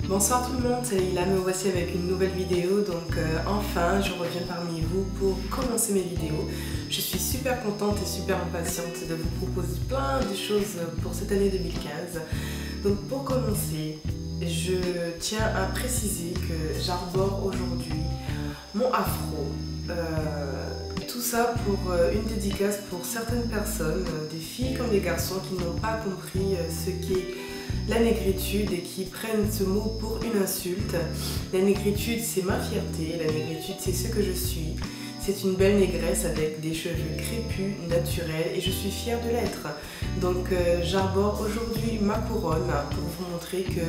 Bonsoir tout le monde, c'est Leïla, me voici avec une nouvelle vidéo. Donc enfin je reviens parmi vous pour commencer mes vidéos. Je suis super contente et super impatiente de vous proposer plein de choses pour cette année 2015. Donc pour commencer, je tiens à préciser que j'arbore aujourd'hui mon afro. Tout ça pour une dédicace pour certaines personnes, des filles comme des garçons qui n'ont pas compris ce qu'est la négritude et qui prennent ce mot pour une insulte. La négritude, c'est ma fierté, la négritude, c'est ce que je suis. C'est une belle négresse avec des cheveux crépus, naturels, et je suis fière de l'être. Donc j'arbore aujourd'hui ma couronne pour vous montrer que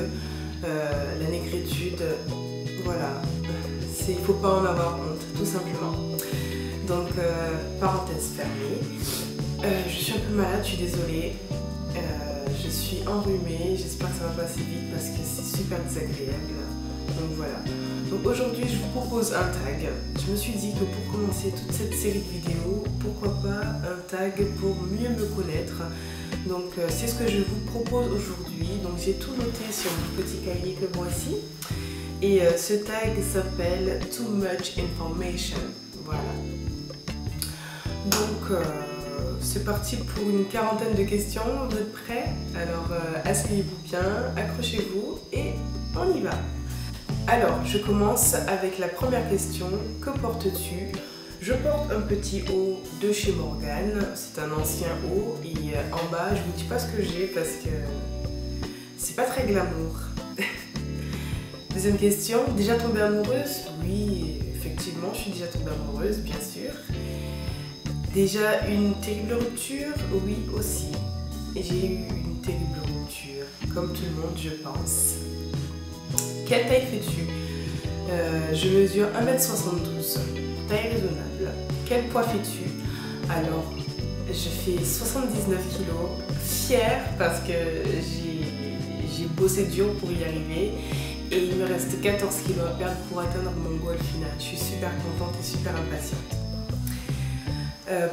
la négritude, voilà, il ne faut pas en avoir honte, tout simplement. Donc parenthèse fermée. Je suis un peu malade, je suis désolée. Je suis enrhumée, j'espère que ça va passer vite parce que c'est super désagréable. Donc voilà. Donc aujourd'hui je vous propose un tag. Je me suis dit que pour commencer toute cette série de vidéos, pourquoi pas un tag pour mieux me connaître. Donc c'est ce que je vous propose aujourd'hui. Donc j'ai tout noté sur mon petit cahier que voici. Et ce tag s'appelle Too Much Information. Voilà. Donc c'est parti pour une quarantaine de questions, vous êtes prêts? Alors asseyez-vous bien, accrochez-vous et on y va. Alors je commence avec la première question, que portes-tu? Je porte un petit haut de chez Morgan, c'est un ancien haut et en bas je vous dis pas ce que j'ai parce que c'est pas très glamour. Deuxième question, déjà tombée amoureuse? Oui, effectivement je suis déjà tombée amoureuse, bien sûr. Déjà une terrible rupture? Oui aussi. J'ai eu une terrible rupture, comme tout le monde je pense. Quelle taille fais-tu? Je mesure 1m72, taille raisonnable. Quel poids fais-tu? Alors, je fais 79 kg, fière parce que j'ai bossé dur pour y arriver. Et il me reste 14 kg à perdre pour atteindre mon goal final. Je suis super contente et super impatiente.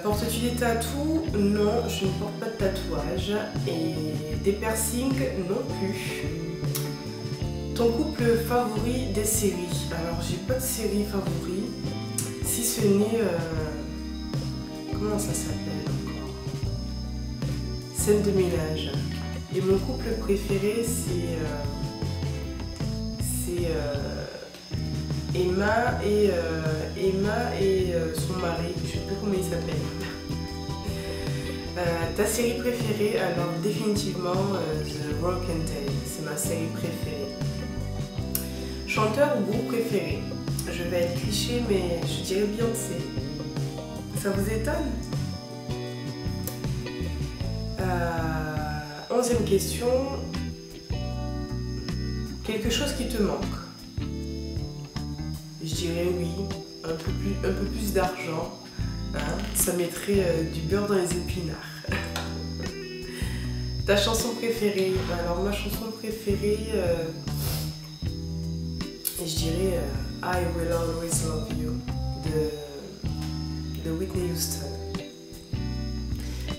Portes-tu des tatous? Non, je ne porte pas de tatouage. Et des piercings non plus. Ton couple favori des séries? Alors j'ai pas de série favori, si ce n'est... comment ça s'appelle encore? Scène de ménage. Et mon couple préféré c'est... Emma et son mari, je ne sais plus comment il s'appelle. Ta série préférée? Alors définitivement The Walking Dead, c'est ma série préférée. Chanteur ou groupe préféré? Je vais être cliché mais je dirais Beyoncé. Ça vous étonne? 11e question. Quelque chose qui te manque? Je dirais oui, un peu plus d'argent, hein, ça mettrait du beurre dans les épinards. Ta chanson préférée? Alors ma chanson préférée, je dirais I Will Always Love You de Whitney Houston.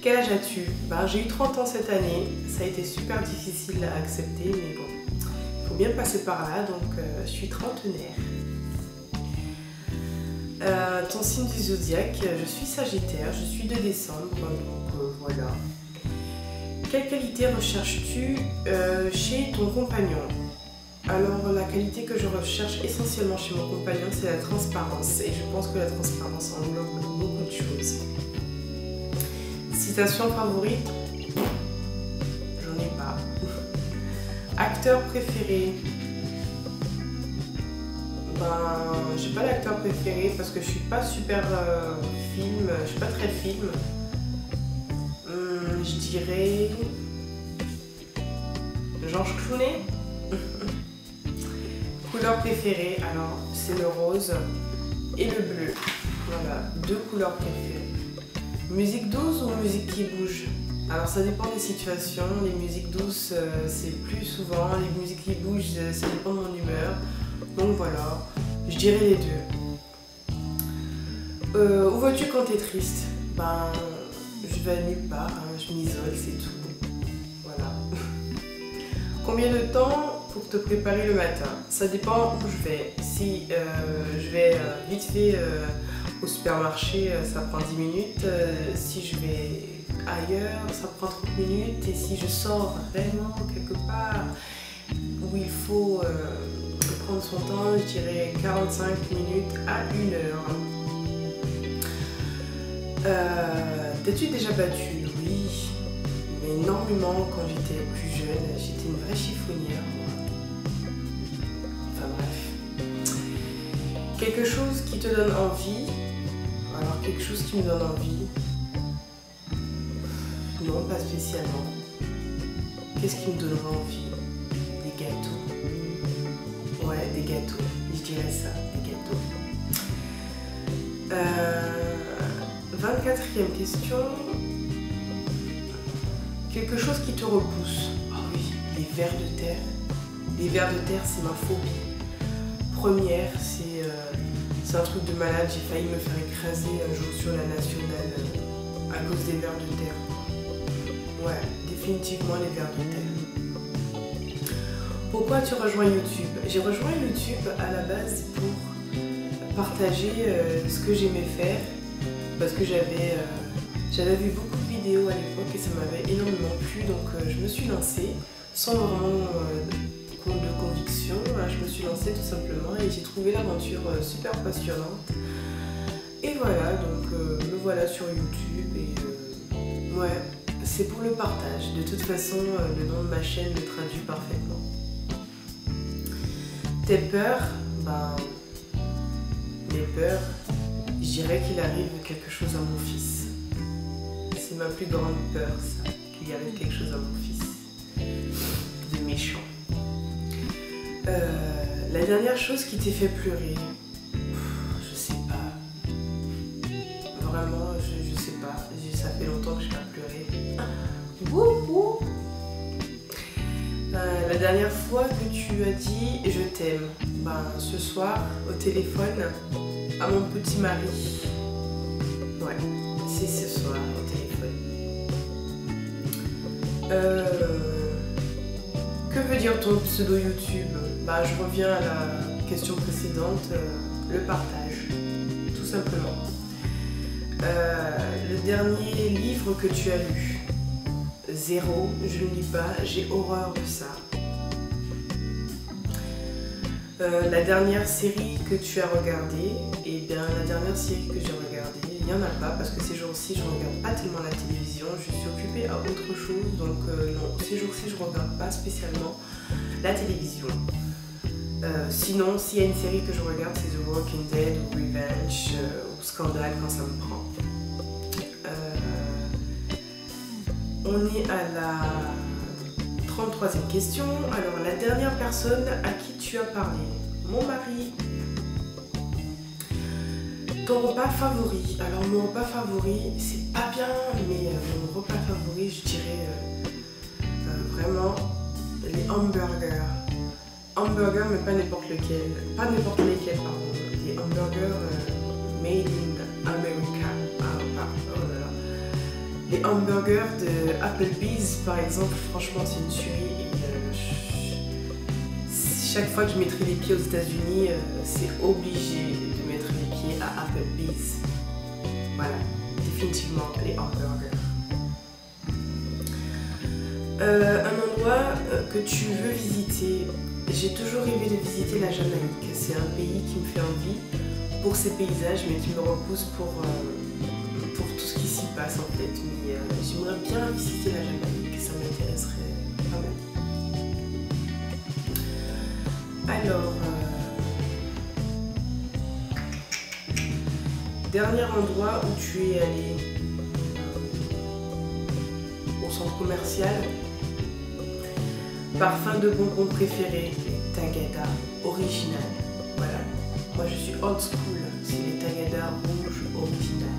Quel âge as-tu? J'ai eu 30 ans cette année, ça a été super difficile à accepter, mais bon, il faut bien passer par là, donc je suis trentenaire. Ton signe du zodiaque? Je suis Sagittaire, je suis de décembre, donc voilà. Quelle qualité recherches-tu chez ton compagnon? Alors la qualité que je recherche essentiellement chez mon compagnon, c'est la transparence, et je pense que la transparence englobe beaucoup de choses. Citation favorite? J'en ai pas. Acteur préféré? J'ai pas d'acteur préféré parce que je suis pas super film, je suis pas très film. Je dirais Georges Clooney. Couleur préférée, alors c'est le rose et le bleu. Voilà, deux couleurs préférées. Musique douce ou musique qui bouge? Alors ça dépend des situations. Les musiques douces c'est plus souvent, les musiques qui bougent ça dépend de mon humeur. Donc voilà, je dirais les deux. Où vas-tu quand t'es triste? Je vais nulle part, hein, je m'isole, c'est tout. Voilà. Combien de temps pour te préparer le matin. Ça dépend où je vais. Si je vais vite fait au supermarché, ça prend 10 minutes. Si je vais ailleurs, ça prend 30 minutes. Et si je sors vraiment quelque part où il faut prendre son temps, je dirais 45 minutes à 1 heure. T'es-tu déjà battue? Oui, mais énormément quand j'étais plus jeune. J'étais une vraie chiffonnière, moi. Enfin bref. Quelque chose qui te donne envie. Alors quelque chose qui me donne envie. Non, pas spécialement. Qu'est-ce qui me donnerait envie? Des gâteaux. Ouais, des gâteaux. Je dirais ça, des gâteaux. 24e question. Quelque chose qui te repousse. Oh oui, les vers de terre. Les vers de terre, c'est ma phobie. Première, c'est un truc de malade. J'ai failli me faire écraser un jour sur la nationale à cause des vers de terre. Ouais, définitivement les vers de terre. Pourquoi tu rejoins YouTube? J'ai rejoint YouTube à la base pour partager ce que j'aimais faire. Parce que j'avais vu beaucoup de vidéos à l'époque et ça m'avait énormément plu, donc je me suis lancée sans vraiment de conviction. Je me suis lancée tout simplement et j'ai trouvé l'aventure super passionnante. Et voilà, donc me voilà sur YouTube et ouais, c'est pour le partage. De toute façon, le nom de ma chaîne le traduit parfaitement. Tes peurs, ben, mes peurs. Je dirais qu'il arrive quelque chose à mon fils. C'est ma plus grande peur, ça, qu'il arrive quelque chose à mon fils. De méchant. La dernière chose qui t'ait fait pleurer, je sais pas. Vraiment, je sais pas. Ça fait longtemps que je n'ai pas pleuré. Wouhou. La dernière fois que tu as dit je t'aime, ben, ce soir au téléphone à mon petit mari. Ouais, c'est ce soir au téléphone. Que veut dire ton pseudo YouTube? Bah, je reviens à la question précédente, le partage, tout simplement. Le dernier livre que tu as lu? Zéro, je ne lis pas, j'ai horreur de ça. La dernière série que tu as regardée, eh bien la dernière série que j'ai regardée, il n'y en a pas parce que ces jours-ci je ne regarde pas tellement la télévision, je suis occupée à autre chose, donc non, ces jours-ci je ne regarde pas spécialement la télévision. Sinon, s'il y a une série que je regarde, c'est The Walking Dead ou Revenge ou Scandale quand ça me prend. On est à la 33e question. Alors, la dernière personne à qui tu as parlé? Mon mari. Ton repas favori? Alors, mon repas favori, c'est pas bien, mais mon repas favori, je dirais vraiment les hamburgers. Hamburgers, mais pas n'importe lequel. Pas n'importe lesquels, pardon. Des hamburgers made in America. Oh là là. Les hamburgers de Applebee's, par exemple, franchement, c'est une tuerie. Chaque fois que je mettrai les pieds aux États-Unis, c'est obligé de mettre les pieds à Applebee's. Voilà, définitivement les hamburgers. Un endroit que tu veux visiter. J'ai toujours rêvé de visiter la Jamaïque. C'est un pays qui me fait envie pour ses paysages, mais qui me repousse pour tout ce qui s'y passe en fait. Mais j'aimerais bien visiter la Jamaïque, ça m'intéresserait pas mal. Alors, dernier endroit où tu es allé au centre commercial. Parfum de bonbons préféré, les Tagada original. Voilà, moi je suis old school, c'est les Tagada rouges original.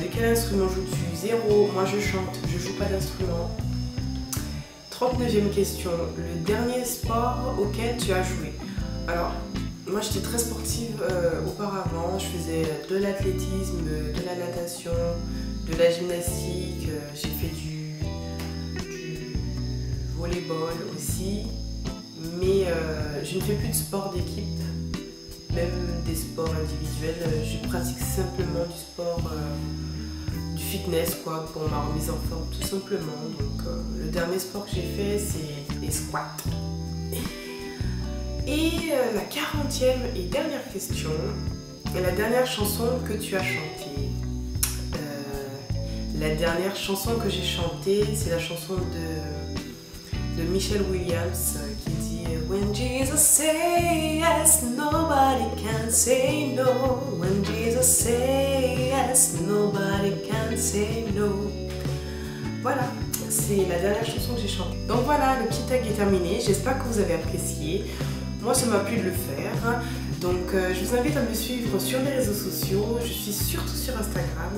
De quel instrument joues-tu? Zéro, moi je chante, je joue pas d'instrument. 39e question, le dernier sport auquel tu as joué? Alors, moi j'étais très sportive auparavant, je faisais de l'athlétisme, de la natation, de la gymnastique, j'ai fait du volleyball volleyball aussi, mais je ne fais plus de sport d'équipe, même des sports individuels. Je pratique simplement du sport, du fitness quoi, pour ma remise en forme tout simplement. Donc le dernier sport que j'ai fait c'est les squats. Et la 40e et dernière question, la dernière chanson que tu as chantée. La dernière chanson que j'ai chantée, c'est la chanson de Michelle Williams qui dit When Jesus say yes, nobody can say no. When Jesus say yes, nobody can say no. Voilà, c'est la dernière chanson que j'ai chantée. Donc voilà, le petit tag est terminé. J'espère que vous avez apprécié. Moi, ça m'a plu de le faire. Donc, je vous invite à me suivre sur les réseaux sociaux. Je suis surtout sur Instagram,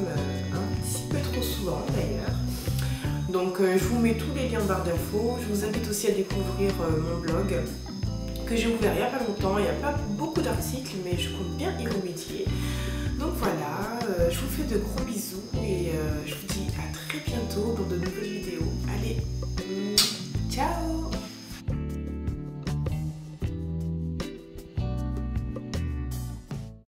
un petit peu trop souvent d'ailleurs. Donc, je vous mets tous les liens en barre d'infos. Je vous invite aussi à découvrir mon blog que j'ai ouvert il n'y a pas longtemps. Il n'y a pas beaucoup d'articles, mais je compte bien y remédier. Donc voilà, je vous fais de gros bisous et je vous dis à très bientôt dans de nouvelles vidéos. Allez!